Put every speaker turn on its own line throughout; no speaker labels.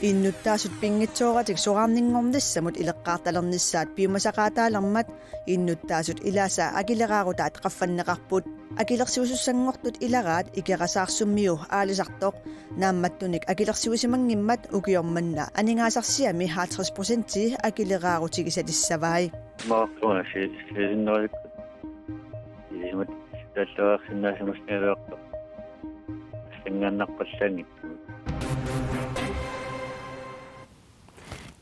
Innuttaasut pingitsoorati soraarninngornissamut ileqqaartalernissaat piumasaqaataalermat innuttaasut ilasa akileraarutaat qaffanneqarput akilersiusussangortut ilaraat ikerasaarsumiu aalisartoq naammattunik akilersiusimangimmat ukiormanna aningaasarsiami 50% akileraarutikisatissavai
maaqtuuna sirinnerikku isimut talluarsinnaasimusneeruarto singannarpallangit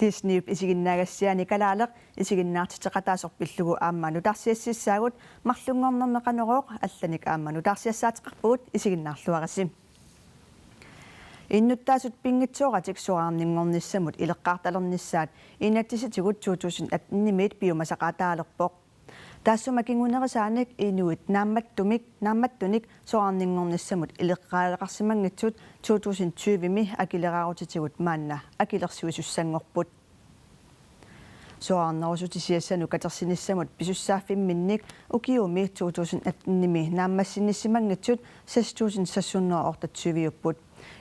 Disney isiginnaagassiani kalaaleq isiginnaartiteqataasorpillugu aammaanu tarsiassissaagut marlungornerneqanerooq allanik aammaanu tarsiassaateqarpugut isiginnaarluarassim innuttaasut pingitsoораtik soraarninngornissamut ileqqaartalernissaat inatsisitigut 2018 piumasaqaataalerpoq taassuma inuit naammattunik soraarninngornissamut ileqqaaleqarsimangitsut 2020mi akileraarutitigut maanna akilersuisussangorput soraarnerusutisiassanu katersinissamut pisussaaffimminnik ukiumi 2018mi naammassinnissimangitsut 6628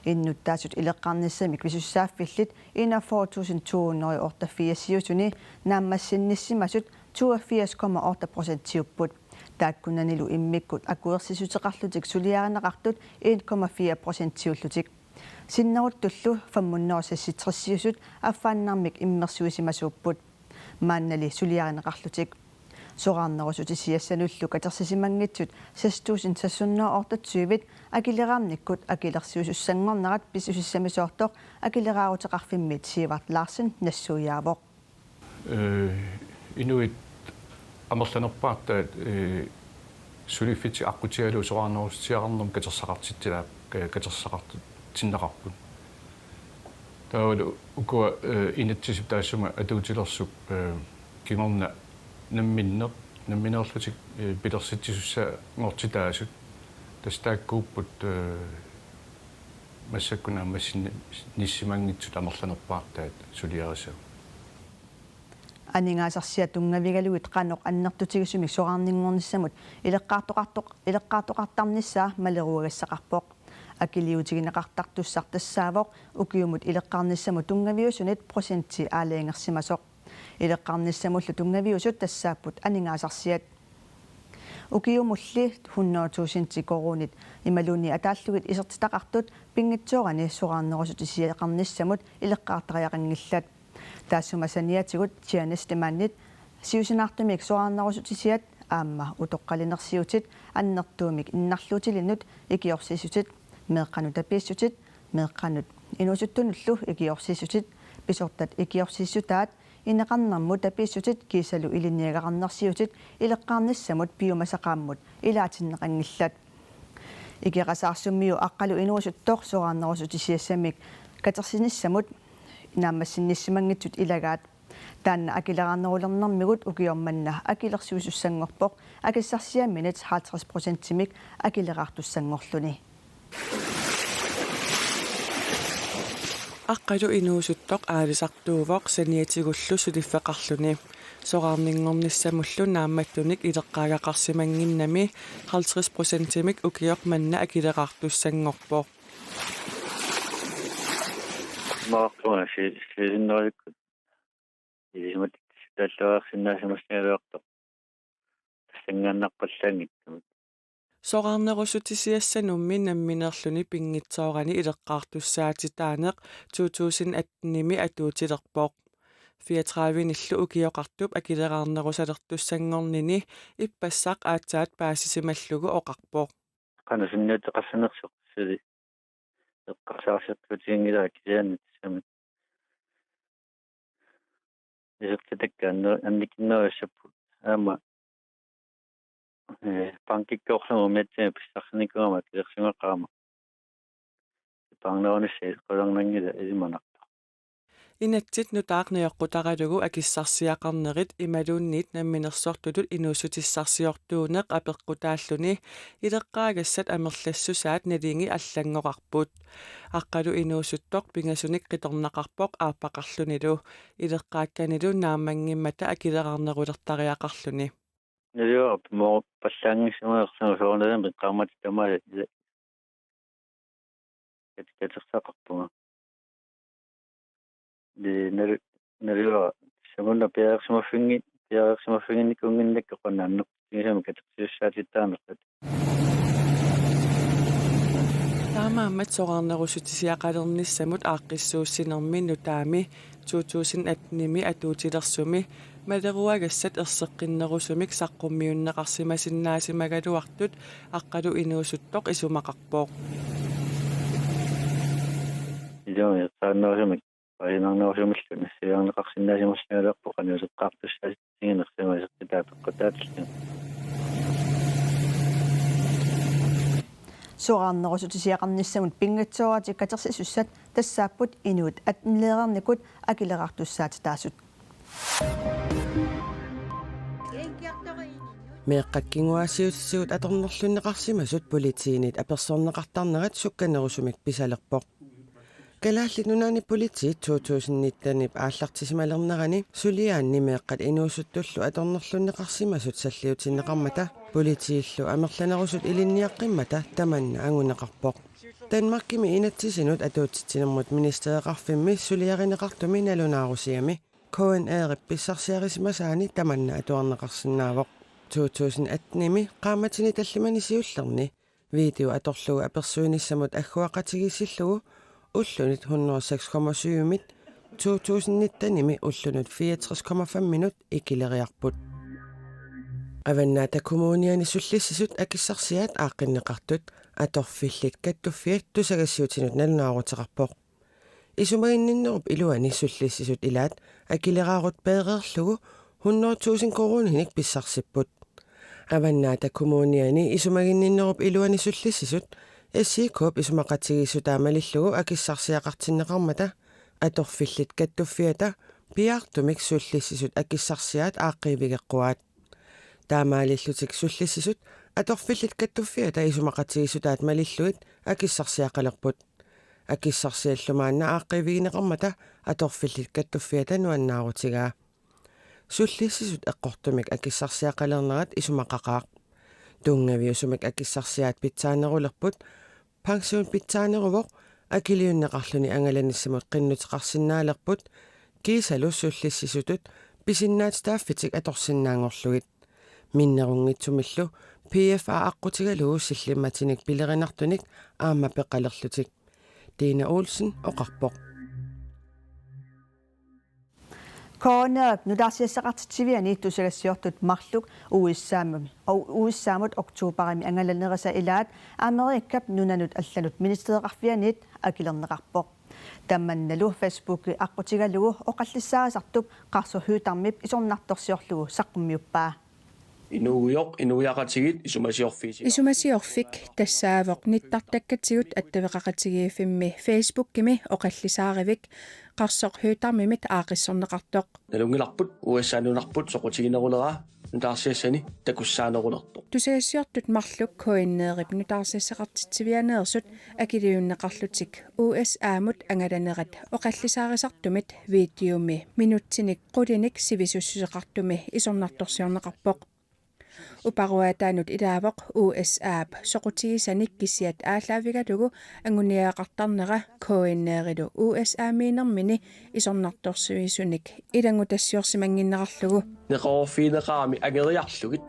innuttaasut ileqqaarnissamik pisussaaffillit ina 4284 naammassinnissimasut 82,8% taakkunnanilu immikkut akuersisuteqarlutik suliarinaqartut 1,4% sinneruttullu fammunnerussassitrissiusut affaannarmik immersuisimasuupput maannali suliarinaqarlutik soraarnerusutisiassanullu katersisimangitsut 6628 akileraarnikkut akilersiusussangornerat pisusissamisoortoq akileraaruteqarfimmit Sivart Larsen nassuujaavoq
inuit амерланерпаартаат сулиффити аққутигалу соraarnerusutiarnerнум катерсақартиттилаа катерсақартут тиннеқарпут таавалу укуа инатсисип таассума атуутилерсуп киморна намминерлутик пилерситсисусса ngortitaasut тастааккууппут массаккунаамассинни ниссимангитсут амерланерпаартаат сулиарисаа
анигаасарсиа тунгавигалуит qanoq аннертутигисумик соraarninngornissamut илеqqaartoqartarnissaa малеруагассақарпоq акилиутигинеқартартуссартассаавоq укиумут илеqqaarnissamut тунгавиусунит проценти аалаингерсимасоq илеqqaarnissamуллу тунгавиусут тассааппут анигаасарсиат укиумулли 100,000 корунит ималуни атааллугит исертитақартут пингитсоорани соraarnerusutisiaqarnissamut илеqqaartariaqангиллат таассумасаниатигут тианестимааннит сиусинаартумик соraarnerusutisiat аама утоққалинерсиутит аннертуумик иннарлуутилиннут икиорсисутит меэққану тапииссутит меэққанут инусуттунуллу икиорсисутит писортат икиорсиссутаат инеқарнэрмут тапииссутит кисалу илинниагақарнерсиутит илеққарниссамут пиумасақааммут илаатиннеқангиллат икиқасаарсуммиу аққалу инуусуттоқ соraarnerusutisiassamик катерсиниссамут наамассинниссимангитсут илагаат таанна акилераанерулернэрмигут укиорманна акилерсуусуссангорпоқ акиссарсиамминат 50%-мик акилераартуссангорлуни
аққалу инуусуттоқ аалисартуувоқ саниатигуллу сулиффеқарлуни соraarninngornissamullu наамматтуник илеққаагақарсимангиннами 50%-мик укиорманна акилераартуссангорпоқ
маaqtuuna sirinnerikku isimut talluarsinnaasimusneeruarto синганнарпаллангит
соraarnerusutisiassanummi намминерлүни пингитсоорани илеққаартуссаатитаанеқ 2018-ми атуутилерпоқ 34-ниллу укиоқартуп акилераарнерусалертуссангорнини иппассақ аатсаат паасисималлугу оқарпоқ
qana sinniutiqarsanersuq sili эққарсаарситтутингилаа кисианнит сами исертитаккааннер анникиннеруссаппут аама панкиккоорлугу миатсима писсарсиникуама килерсунгеқаама пангнеруниссаа қолернангила илиманар
инатсит нутаақниоққутаралугу акиссарсиақарнерит ималуунниит намминерсортулут инуусутиссарсиортуунеқ апеққутааллуни илеққаагассат амерлассусаат налинги аллангоқарпут аққалу инуусуттоқ пингасуник қиторнақарпоқ ааппақарлунилу илеққаакканилу наамангиммата акилеқарнерулертариақарлуни
налиуап мо паллаангиссимаерсану соорналам қаамат тамаа катсақарпунга nalua samuna piaqsimaffingi kunginnakkoqannaanneq tisama katersiussaatitaanertat
таамааммат соqarnerusutisiaqalernissamut aaqqissuussinermi nutaami 2018-ми атуутилерсуми малеруагассат ерсеққиннерусумик саққуммиуннеқарсимасиннаасимагалуартут аққалу инуусуттоқ исумақарпооқ
иломи тааннерусумик айнарнерусумиллу нассиарнеқарсиннаасимассагалуарпо каниусеққартуссаат тингинерсимасеққитаапеққатаатиллу
соqarnerusutisiaqarnissamut pingatsoorati katersisussat тассааппут инуут атнлеерникут акилеқартуссаат таасут
меэққаккингуассиутсигут аторнерлуннеқарсимасут политиинит аперсорнеқартарнерат сукканерусумик писалерпоқ калааллит нунаани политиит 2019-нип ааллартисималернерани сулиаанни меэққат инуусуттуллу аторнерлуннеқарсимасут саллиутиннеқармата политииллу амерланерусут илинниаққиммата таманна ангунеқарпоқ Danmarkimi inattisinut atuutittinermut ministeriaqarfimmi suliarinеқартуми налунаарусиами KNR-писсарсиарисимасаани таманна атуарнеқарсинаавоқ 2018-ними qaamattini tallimanisiullerni видео аторлугу аперсуиниссамут аггуақатигисиллугу уллунит 106,7 2019-ними уллунут 64,5 минут икилериарпут аваннаата коммуниани суллиссисут акиссарсиаат ааққиннеқартут аторфиллит каттуффиат тусагассиутинут налунаарутеқарпоқ исумагинниннеруп илуани суллиссисут илаат акилераарут пеэреерлугу 100,000 корониник писсарсиппут аваннаата коммуниани исумагинниннеруп илуани суллиссисут эссикоп исумақатигиссутаамалиллугу акиссарсиақартиннеқармата аторфиллит каттуффиата пиартумик суллиссисут акиссарсиаат ааққивигеққуаат таамаалиллутик суллиссисут аторфиллит каттуффиата исумақатигиссутаат малиллуит акиссарсиақалерпут акиссарсиаллумаанна ааққивигинеқармата аторфиллит каттуффиата нуаннаарутигаа суллиссисут эққортумик акиссарсиақалернерат исумақақаақ тунгавиусумик акиссарсиаат питсаанерулерпут пансиун питсаанерувоқ акилиуннеқарлуни ангаланиссамут қиннутеқарсинаалерпут кисалу суллиссисутут писиннаат стааффитик аторсинаангорлугит миннерунгитсумиллу PFA аққутигалуу силлимматиник пилеринартуник аама пеқалерлутик Dina Olsen оқарпоқ
KNR нударсиассақартитсивиани тусагассиортут марлук уиссаамут октообарами ангаланериса илаат Америккап нунанут алланут министериқарфианит акилернеқарпоқ тамманналу Facebook аққутигалугу оқаллиссаарисартуп қарсорхуутармип исорнарторсиорлугу саққуммиуппаа
инуяқатигит исумасиорфик тассаавоқ ниттартаккатигут аттавеқақатигиифимми Facebook-кими оқаллисааривик қарсорхуутармимит аақиссорнеқартоқ
налунгиларпут уассаанунарпут соқутигинерулера нутаарсиассани такуссаанерулерто
тусагассиортут марлук KNR нутаарсиассақартитсивианеерсут акилиуннеқарлутик USA-мут ангаланерат оқаллисаарисартумит видеоми минутсиник қулиник сивисуссусеқартуми исорнарторсиорнеқарпоқ упаруатаанут илаавоқ USA-п соқутигисаник кисиат ааллаавигалугу ангуниаақартарнера KNR-илу USA-минермини исорнарторсуисуник илангутассиорсимангиннеқарлугу
неқорфинеқарами агериарлугит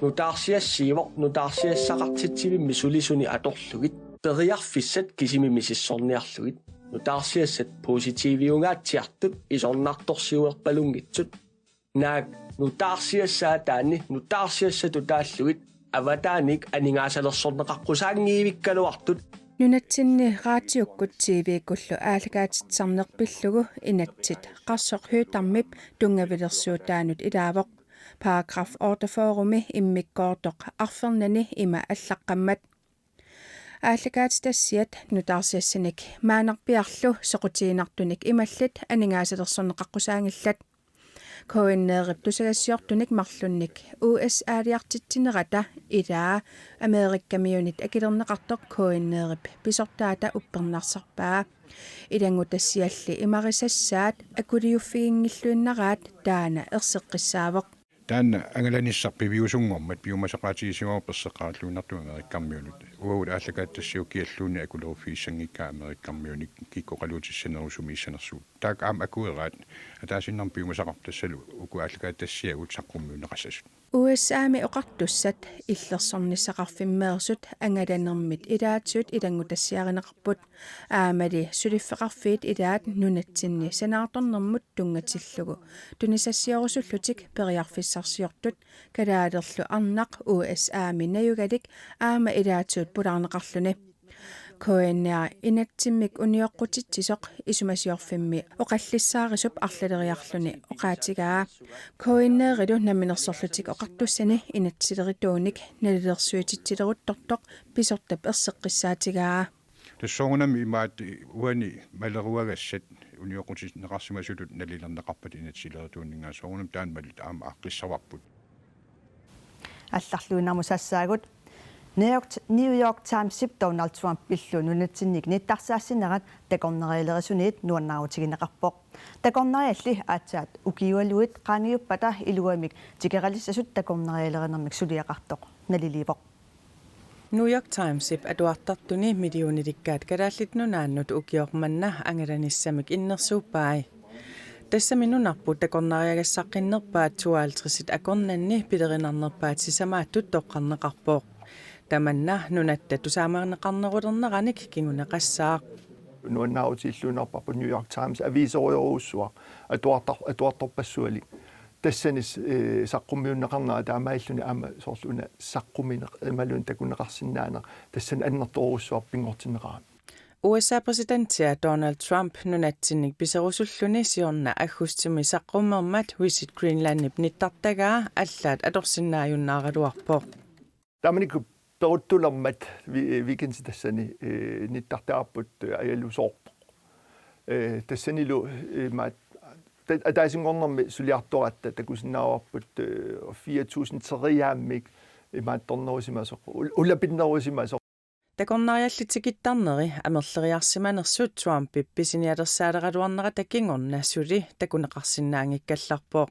нутаарсиассиивоқ нутаарсиассақартитсивимми сулисуни аторлугит периарфиссат кисими мисиссорниарлугит нутаарсиассат поситивиунгаатсиартут исорнарторсиуерпалунгитсут наак нутаарсиассаатаани нутаарсиассатутааллугит аватааник анингаасалерсорнеқарқусаангиивиккалуартут
нунатсинни раатиуккут TV-куллу аалагаатитсарнерпиллугу инатсит қарсорхуутармип тунгавилерсуутаанут илаавоқ параграф 8-форуми иммиккоортоқ арфернани има аллаққаммат аалагаатитассиат нутаарсиассаник маанарпиарлу соқутиинартуник ималлат анингаасалерсорнеқарқусаангиллат KNR тусагассиортуник марлунник USA-лиартитсинерата илаа Америккамиунит акилернеқартоқ KNR писортаата уппернарсарпаа илангутассиалли имарисассаат акулиуффигингиллуиннараат таана ерсеққиссаавоқ
таана ангаланиссарпивиусунгормат пиумасақаатигисимаа персеқаарлуунарту америккармиунут уаула ааллакааттассиу киаллууни акулерфииссангикка америккармиуник киккоқалуутиссанерусуми иссанерсуут таак аама акуераат атаасиннарм пиумасақартассалу уку ааллакааттассиагут саққуммиунеқассасут
USA-ми оқартуссат иллерсорнissaqarfimmeersut angalannermit ilaatsuut ilangutassiarinеқарпут аамали сулиффеқарфиит илаат нунатсинни санаарторнэрмут тунгатиллугу тунисассиорусуллутик периарфиссарсиортут калаалерлу арнақ USA-ми наюгалик аама илаатsuut пулаарнеқарлуни коэннаа инатсиммик униоққутитсисоқ исумасиорфимми оқаллиссаарисуп арлалериарлуни оқаатигаа коэннеерилу наминерсорлутик оқартуссани инатсилеритууник налилерсуититсилерут тортоқ писортап ерсеққиссаатигаа
тассоорнами имаат уани малеруагассат униоққутинеқарсимасулут налилернеқарпат инатсилеритуунингаа соорнам таан малут аама аққиссаварпут
алларлуинарму сассаагут New York Times Donald Trump билlu нунатсинник ниттарсаассинерат такорнериилерисуниит нуаннаарутигинеқарпоқ такорнериалли аатсаат укиуалуит қааниуппата илуамик тикералиссасут такорнериилеринэрмик сулиақартоқ налиливоқ
New York Times адуартартуни миллиониликкаат калааллит нунааннут укиорманна ангаланиссамик иннерсууппаи тассаминунарпут такорнериагассаққиннерпаат 52 акорнанни пилеринарнерпаат сисамааттут тоққарнеқарпоқ таманна нунатта тусаамаарнеқарнерулернераник кигунеқассаақ
нуаннаутиллуунерпарпу New York Times ависориоруссуа атуарторпассуали тассанис саққуммиуннеқарнаа таамаиллуни аама соорлуна саққуминеқ ималун такунеқарсинаанер тассан аннерторуссуар пингортиннеқарам
USA præsidenttia Donald Trump nunatsinnik piserussulluni siorna aggussimi saqqummermat Visit Greenlandip nittartagaa allaat atorsinnaajunnaaraluarpoq
таманику перуттулермат викенс тассани ниттартаарпут аялусоорпо тассанилу маат атаасингорнэрми сулиарторатта такусиннааварпут 4000 териааммик имаатторнерусимасоқ улапиннерусимасоқ
такорнариаллитикиттарнери амерлериарсиманерсут Trump писиниалерсаалераluarnera такингорна сули такунеқарсинаангиккалларпоқ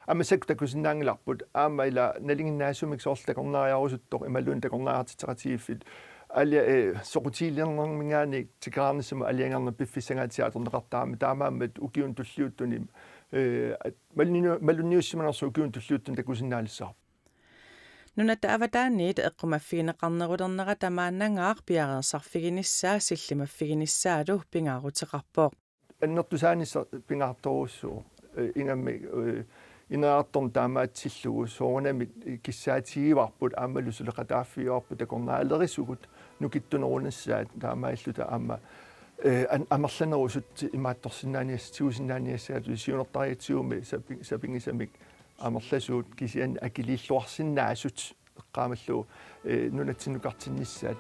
амасак такусиннаангиларпут аама ила налингиннаасумик соорлакорнариарусуттоқ ималуун такорнариартитератигиффит алия соқутилиернэрмингаани тикаарнисама алиангаарна пиффисангаатиаторнеқартаами таамааммат укиун туллиуттуни малунниуссиманерсу укиун туллиуттун такусиннаалиссаа
нуната аватааниит эққумаффигинеқарнерулернера тамааннангаар пиареерсарфигиниссаа силлимаффигиниссаалу пингаарутеқарпоқ
аннертусаанисса пингаарторуссуу ингамми инаартон таамаатсиллугу соорнами киссаатигиварпут аамалусулеқатааффиуарпут такорнаалерисугут нукиттунерунассаат таамаиллута аама амерланерусут имаатторсинааниас тиусинааниассаат сиунертариатсиуми сапингисамик амерласуут кисиан акилииллуарсиннаасут эққаамаллу нунатсиннукартинниссаат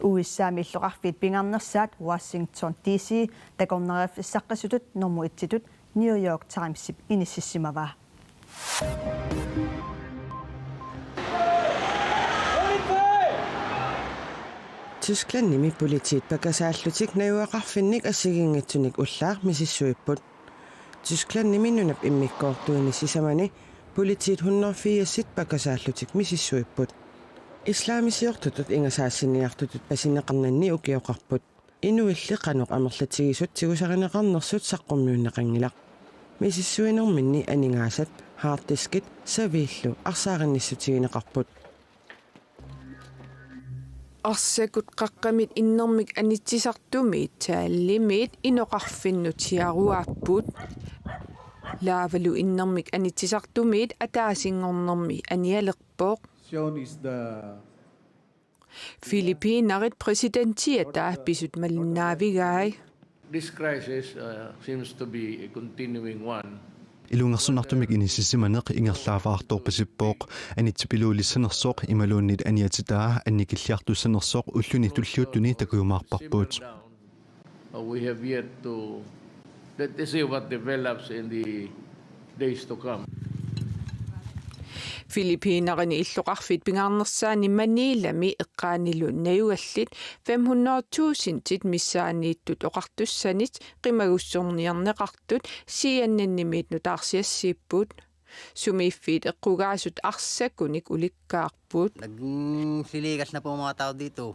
USA-ми иллоқарфит пингарнерсаат Washington DC такорнериаффиссаққасутут норму итситут New York Times иниссиссимава
Tyskland-nimi politiet pakasaallutik nayuaqarfinnik assigingitsunik ullaaq misissuipput Tyskland-nimi nunap immikkoortuini sisamani politiet 104 pakasaallutik misissuipput Islamisiortutut ingasaassiniartutut pasineqarnanni ukioqarput inuilli qanuq amerlatigisut tigusarineqarnersut saqqummiunneqangilaq misissuinerminni aningaasat harddiskit saviillu arsaarinissutigineqarput
арсакут қаққамит иннэрмик анитсисартумиит тааллимиит иноқарфиннутиаруааппут лаавалу иннэрмик анитсисартумиит атаасингорнэрми аниалерпооқ Филиппинарит президентиата писут малиннаавигаай
This crisis seems to be a continuing one.
Ilungersunartumik inissisimaneq ingerlaafaartorpasippoq anitsipilullissanersooq imaluunnit aniatitaa annikilliartussanersooq ulluni tulliuttuni takuumaarparpuut
We have yet to see what develops in the days to come.
Filippiinerini illuqarfit pingaarnersaani maniilami eqqaanilu nayugallit 500,000 tit missaaniittut oqartussanit qimagussorniarneqartut siannannimiit nutaarsiassiippuut sumiiffiit eqqugaasut arsakunik ulikkaarpuut
naging siligas na po mga tao dito.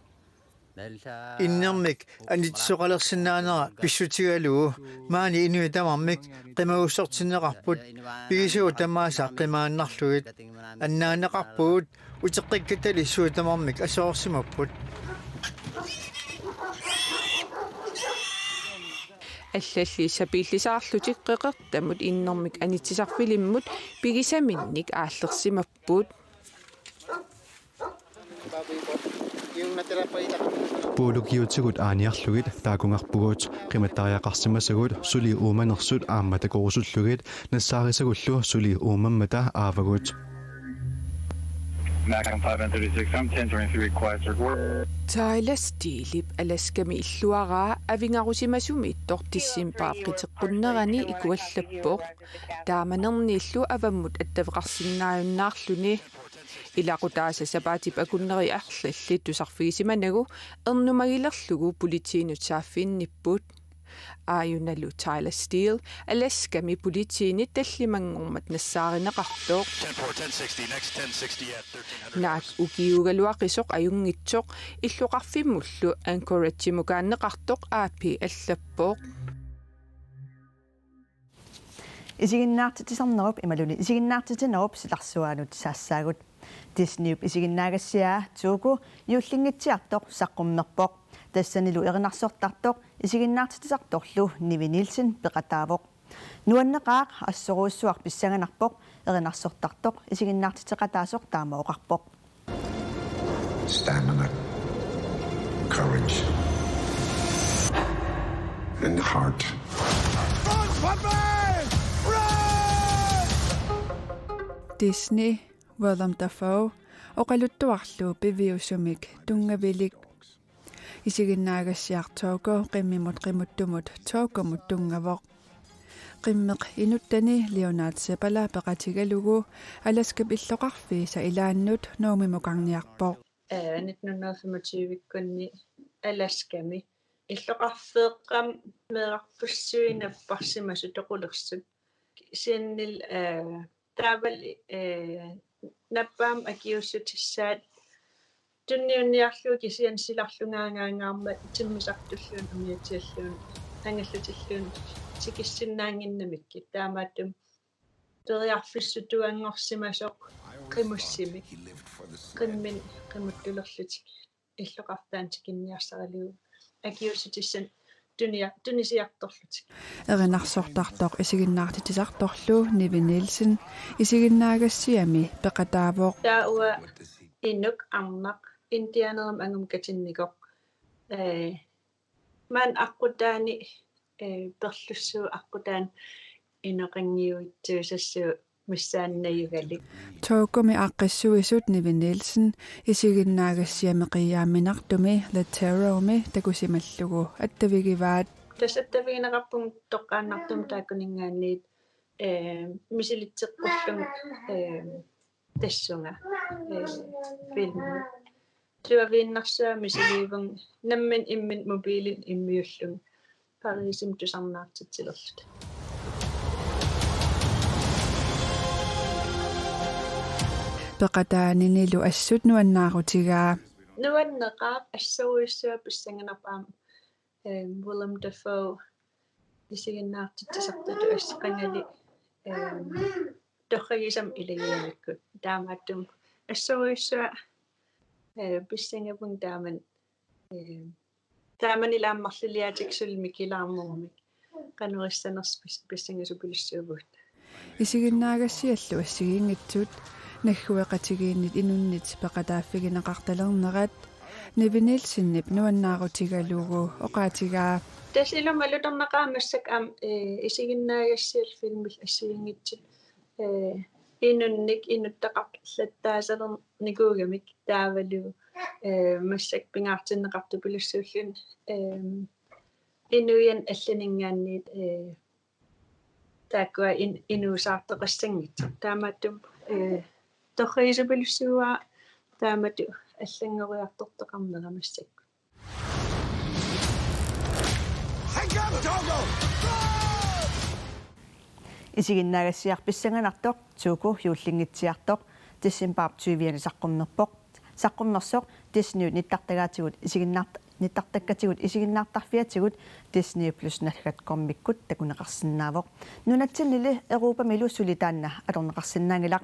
Innermik anitsoqalersinnaanera pissutigaluu maani inuitamarmik qimagussortinneqarput pigisuu tamaasa qimaannarlugit annaaneqarpuut uteqqikkatalissuutamarmik asoorsimapput
аллалли сапииллисаарлутик qeqertamut иннэрмик анитсисарфилиммут пигисаминник ааллерсимаппут
Puulukiutigut aaniarlugit taakungarpugut qimattariaqarsimassagut suli uumanersut aammata korusullugit nassaarisagullu suli uumammata aavagut
Macam 536, I'm 1023, quiet circle.
Taila stilip alaskami illuaraa avingarusimasumi tortissimpaaqiteqqunnerani ikuallappoq taamanerniillu avammut attaveqarsinnaajunnaarluni ilaqutaasa sapaatip akunneri arlalli tusarfigisimanagu ernumagilerlugu politiinut saaffiinnipput aayunalu Tyler Steele alaskami politiinit tallimangormat nassaarinaqartoq naak ukiugaluaqisoq ajungitsoq illuqarfimmullu anchorage-mukaanneqartoq aapi allappoq
isiginnaartitisarnerup imaluni isiginnaartitinerup silarsuaanut saassaagut Disneyup isiginnaagassiaa tuuku yuullingitsiartoq saqqummerpoq тассанилу эринарсортартоқ исигиннаартитисарторлу нивинилсин пеқатаавоқ нуаннеқаақ ассоруuссуар писсаганарпоқ эринарсортартоқ исигиннаартитеқатаасоқ таамаоқарпоқ
Stamina, courage, and heart.
Disney Willem Dafoe oqaluttuarlu piviusumik tungavilik isiginnaaгассиартоого qimmimut qimuttumut toogomut tungavoq qimmeq inuttani Leonard Sepala peqatigalugu alaskap illoqarfiisa ilaannut noomimukarniarpoq
1925-kunni alaskami illoqarfeeqqam meeqarpussuinapparsimasu toqulersut siannil taaval nappaam akiussutissat tunniunniarluut kisian silarlungaangaangaarmat timmisartulluun umiatialluun angallutilluun tikissinnaanginnamikkit taamaattum teriarfissutuangorsimasoq qimussimi qimmin qimuttulorlutik illoqartaan tikinniarsaraliu akiussutissan tunisiartorlutik
erinarsortartoq isiginnaartitisartorlu Nivi Nielsen isiginnaagassiami peqataavoq
taua inuk arnaq indianerum angum katinnigoq man aqutaani perlussuu aqutaan ineqangiuittuusassuu missaannayugalik
toogumi aqqissuisut Nivi Nielsen isiginnaagassiami qiyaamminartumi laterrormi takusimallugu attavigivaat
tasattavigineqarpum toqqaannartum taakuningaanniit misilitseqqullugu tassunga film tuaviinnarsaa misiliivung nammin immin mobiilin immiullung parisim tusarnaartitsilerlut
peqataaninilu assut nuannaarutigaa
nuanneqaaq assuuissua pissanganarpaam Willem Dafoe isiginnaartitisartatu assiqangali torragisam ilagianikkut taamaattum assuuissua pissangapung taaman ilaammarliliatiksulmi kilaarmormik qanurissaners pissangasupilssuuvut
isiginnaagassiallu assigiingitsut naggueqatigiinnit inunnit peqataaffigineqartalernerat Nivi Nielsenip nuannaarutigalugu oqaatigaa
tasilummaluterneqaamassak am isiginnaagassial filmil assigiingitsit inunnik inuttaqarlattaasalernigogamik taavalu massak pingaartinneqartu pilussuullun inuyan allaningaanniit taakkua inuusaarteqassangit taamaattum торриисапилуссуа таамату аллангориартортақарнерамассак
Isiginnagassiarpissanganartoq tuuku yuullingitsiartoq December 20 saqqumnerpoq saqqumnersoq Disney nittartagaatigut nittartakkatigut isiginnaartarfiatigut Disney Plus nallat kommikkut takuneqarsinnaavoq nunatsilili Europa milu sulitaanna alorneqarsinnaangilaq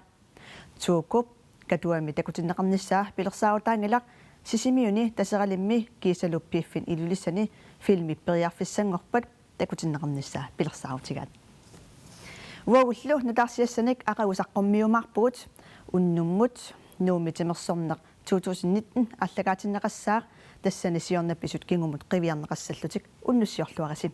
tuuku katuami takutinneqarnissaa pilersaavutaangilaq sisimiuni taseralimmi kiisaluppiiffin ilulissani filmi periarfissangorpat takutinneqarnissaa pilersaavutigaat Wawullu natarsiassanik aqagusaqqummiumarpugut unnummut nuumitimersorneq 2019 allagaatinneqassaaq тассани сиорнапписут кингумут қивиарнеқассаллутик уннуссиорлуараси